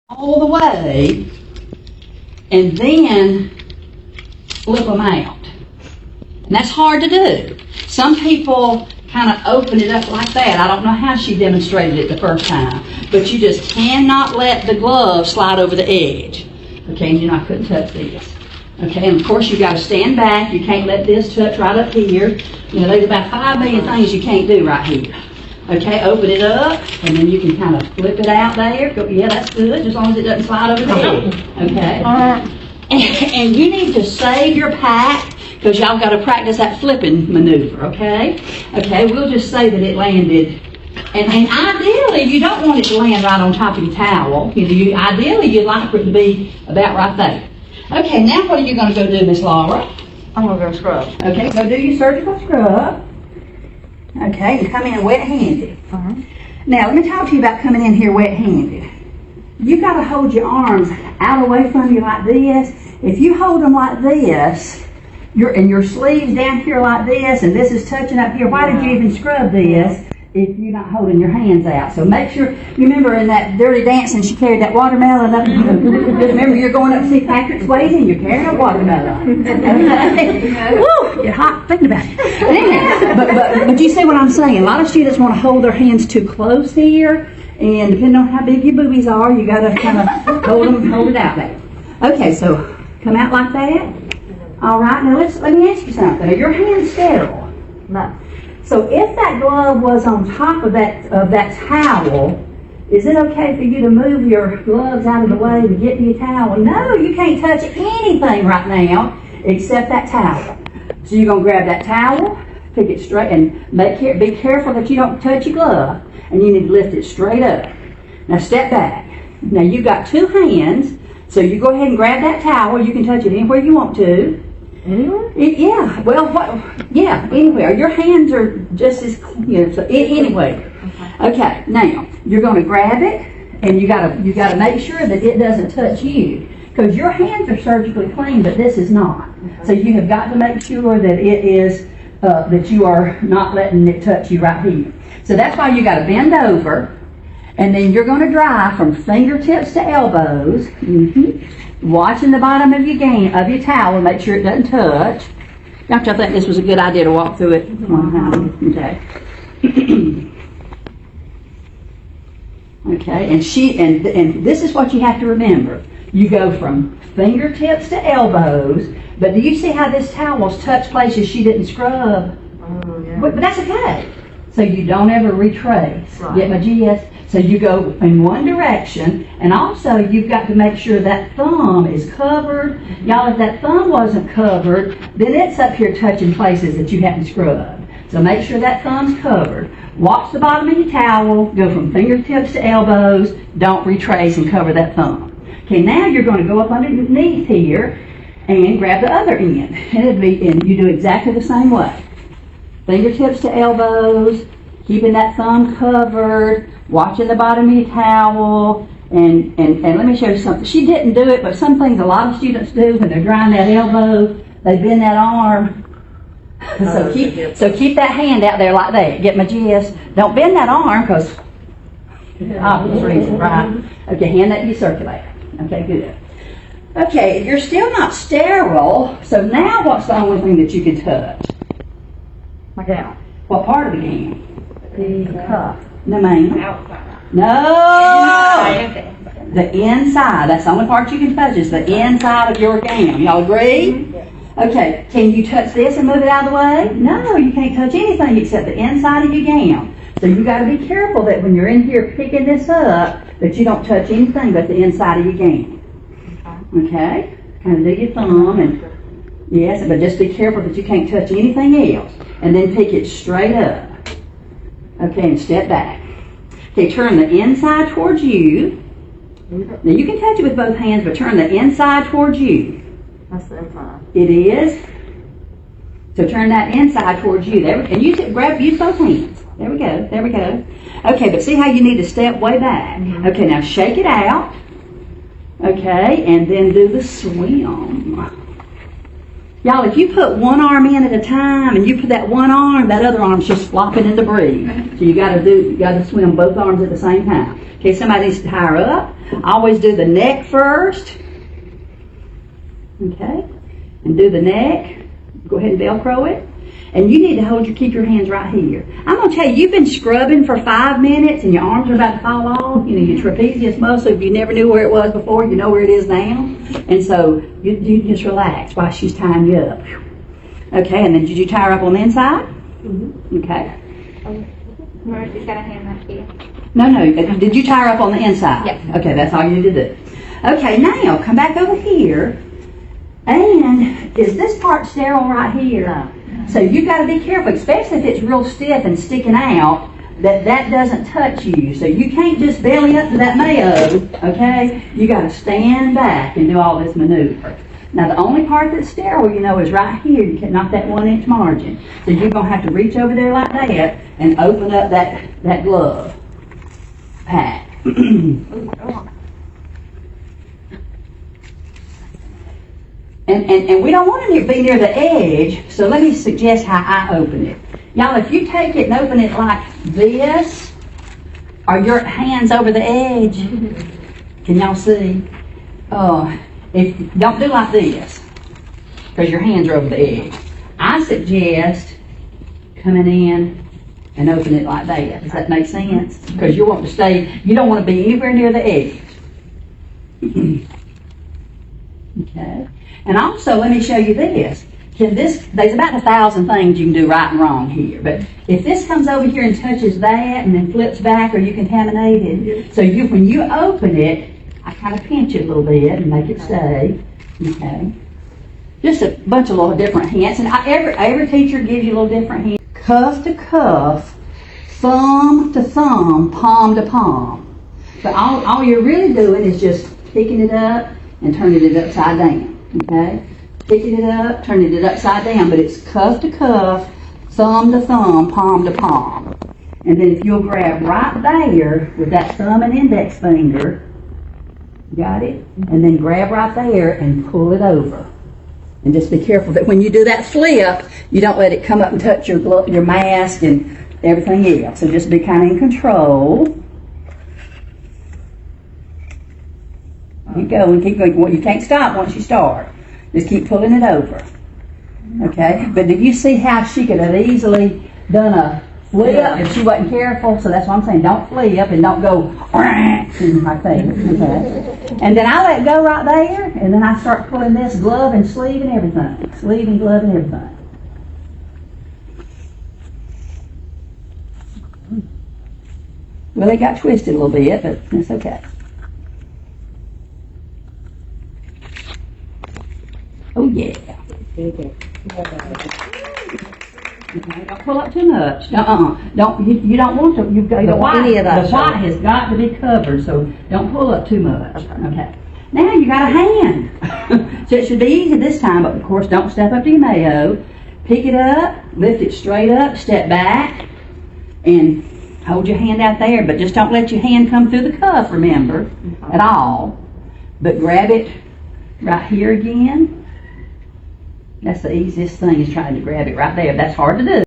all the way and then flip them out. And that's hard to do. Some people kind of open it up like that. I don't know how she demonstrated it the first time, but you just cannot let the glove slide over the edge. Okay, and you know I couldn't touch this. Okay, and of course you've got to stand back. You can't let this touch right up here. You know, there's about 5 million things you can't do right here. Okay, open it up, and then you can kind of flip it out there. Go, yeah, that's good, as long as it doesn't slide over the edge. Okay? And you need to save your pack, because y'all got to practice that flipping maneuver, okay? Okay, we'll just say that it landed. And ideally, you don't want it to land right on top of your towel. Ideally, you'd like for it to be about right there. Okay, now what are you going to go do, Miss Laura? I'm going to go scrub. Okay, go do your surgical scrub. Okay, and come in wet-handed. Now, let me talk to you about coming in here wet-handed. You've got to hold your arms out away from you like this. If you hold them like this, and your sleeves down here like this, and this is touching up here, why did you even scrub this if you're not holding your hands out? So make sure, you remember in that Dirty Dancing, she carried that watermelon up. Remember, you're going up to see Patrick Swayze and you're carrying a watermelon. Woo, you're hot thinking about it. But you see what I'm saying? A lot of students want to hold their hands too close here, and depending on how big your boobies are, you got to kind of hold it out there. Okay, so come out like that. All right, now let me ask you something. Are your hands sterile? No. So if that glove was on top of that towel, is it okay for you to move your gloves out of the way to get to your towel? No, you can't touch anything right now except that towel. So you're going to grab that towel, pick it straight, and be careful that you don't touch your glove, and you need to lift it straight up. Now step back. Now you've got 2 hands, so you go ahead and grab that towel. You can touch it anywhere you want to. Anywhere? Yeah, well, yeah, anywhere. Your hands are just as, so anywhere. Okay, now, you're going to grab it, and you got to make sure that it doesn't touch you, because your hands are surgically clean, but this is not. So you have got to make sure that it is, that you are not letting it touch you right here. So that's why you got to bend over, and then you're going to dry from fingertips to elbows. Watching the bottom of your towel, make sure it doesn't touch. Don't y'all think this was a good idea to walk through it one time? Okay. Okay, and this is what you have to remember. You go from fingertips to elbows, but do you see how this towel's touched places she didn't scrub? Oh, yeah. But that's okay. So you don't ever retrace. Right. Get my GS? So you go in one direction, and also you've got to make sure that thumb is covered. Y'all, if that thumb wasn't covered, then it's up here touching places that you haven't scrubbed. So make sure that thumb's covered. Watch the bottom of your towel, go from fingertips to elbows, don't retrace and cover that thumb. Okay, now you're going to go up underneath here and grab the other end. And you do exactly the same way. Fingertips to elbows, keeping that thumb covered, watching the bottom of your towel, and let me show you something. She didn't do it, but some things a lot of students do when they're drying that elbow, they bend that arm. So keep that hand out there like that. Get my gist. Don't bend that arm, because obvious reason, right? Okay, hand that to your circulator. Okay, good. Okay, you're still not sterile, so now what's the only thing that you can touch? My gown. What part of the gown? The cuff. No, ma'am. Outside. No! The inside. That's the only part you can touch is the inside of your gown. Y'all agree? Okay, can you touch this and move it out of the way? No, you can't touch anything except the inside of your gown. So you got to be careful that when you're in here picking this up, that you don't touch anything but the inside of your gown. Okay? Kind of do your thumb, and yes, but just be careful that you can't touch anything else. And then pick it straight up. Okay, and step back. Okay, turn the inside towards you. Now you can touch it with both hands, but turn the inside towards you. That's the inside. It is. So turn that inside towards you. There, and use both hands. There we go. There we go. Okay, but see how you need to step way back. Okay, now shake it out. Okay, and then do the swim. Y'all, if you put one arm in at a time and you put that one arm, that other arm's just flopping in debris. So you gotta swim both arms at the same time. Okay, somebody needs to tie her up. I always do the neck first. Okay, and do the neck. Go ahead and Velcro it. And you need to keep your hands right here. I'm going to tell you, you've been scrubbing for 5 minutes and your arms are about to fall off. You know, your trapezius muscle, if you never knew where it was before, you know where it is now. And so you just relax while she's tying you up. Okay, and then did you tie her up on the inside? Mm-hmm. Okay. She's got a hand right here. No. Did you tie her up on the inside? Yes. Okay, that's all you need to do. Okay, now come back over here. And is this part sterile right here? No. So you've got to be careful, especially if it's real stiff and sticking out, that doesn't touch you. So you can't just belly up to that mayo, okay? You got to stand back and do all this maneuver. Now the only part that's sterile, you know, is right here. You can knock that 1-inch margin. So you're going to have to reach over there like that and open up that glove pack. And we don't want to be near the edge, so let me suggest how I open it. Y'all, if you take it and open it like this, are your hands over the edge? Can y'all see? Don't do like this, because your hands are over the edge. I suggest coming in and open it like that. Does that make sense? Because you want to stay, you don't want to be anywhere near the edge. Okay. And also, let me show you this. There's about 1,000 things you can do right and wrong here. But if this comes over here and touches that and then flips back, are you contaminated? So when you open it, I kind of pinch it a little bit and make it stay. Okay. Just a bunch of little different hints. And every teacher gives you a little different hint. Cuff to cuff, thumb to thumb, palm to palm. But all you're really doing is just picking it up and turning it upside down. Okay? Picking it up, turning it upside down, but it's cuff to cuff, thumb to thumb, palm to palm. And then if you'll grab right there with that thumb and index finger, got it? And then grab right there and pull it over. And just be careful that when you do that flip, you don't let it come up and touch your mask and everything else. So just be kind of in control. Keep going, keep going. You can't stop once you start. Just keep pulling it over. Okay? But did you see how she could have easily done a flip if she wasn't careful? So that's what I'm saying. Don't flip and don't go like that. Okay? And then I let go right there, and then I start pulling this glove and sleeve and everything. Sleeve and glove and everything. Well, it got twisted a little bit, but it's okay. Oh yeah. Okay, don't pull up too much. Don't. You don't want to. You've got the white. The white has got to be covered, so don't pull up too much. Okay. Now you got a hand, so it should be easy this time. But of course, don't step up to your mayo. Pick it up, lift it straight up, step back, and hold your hand out there. But just don't let your hand come through the cuff. Remember, at all. But grab it right here again. That's the easiest thing, is trying to grab it right there. That's hard to do.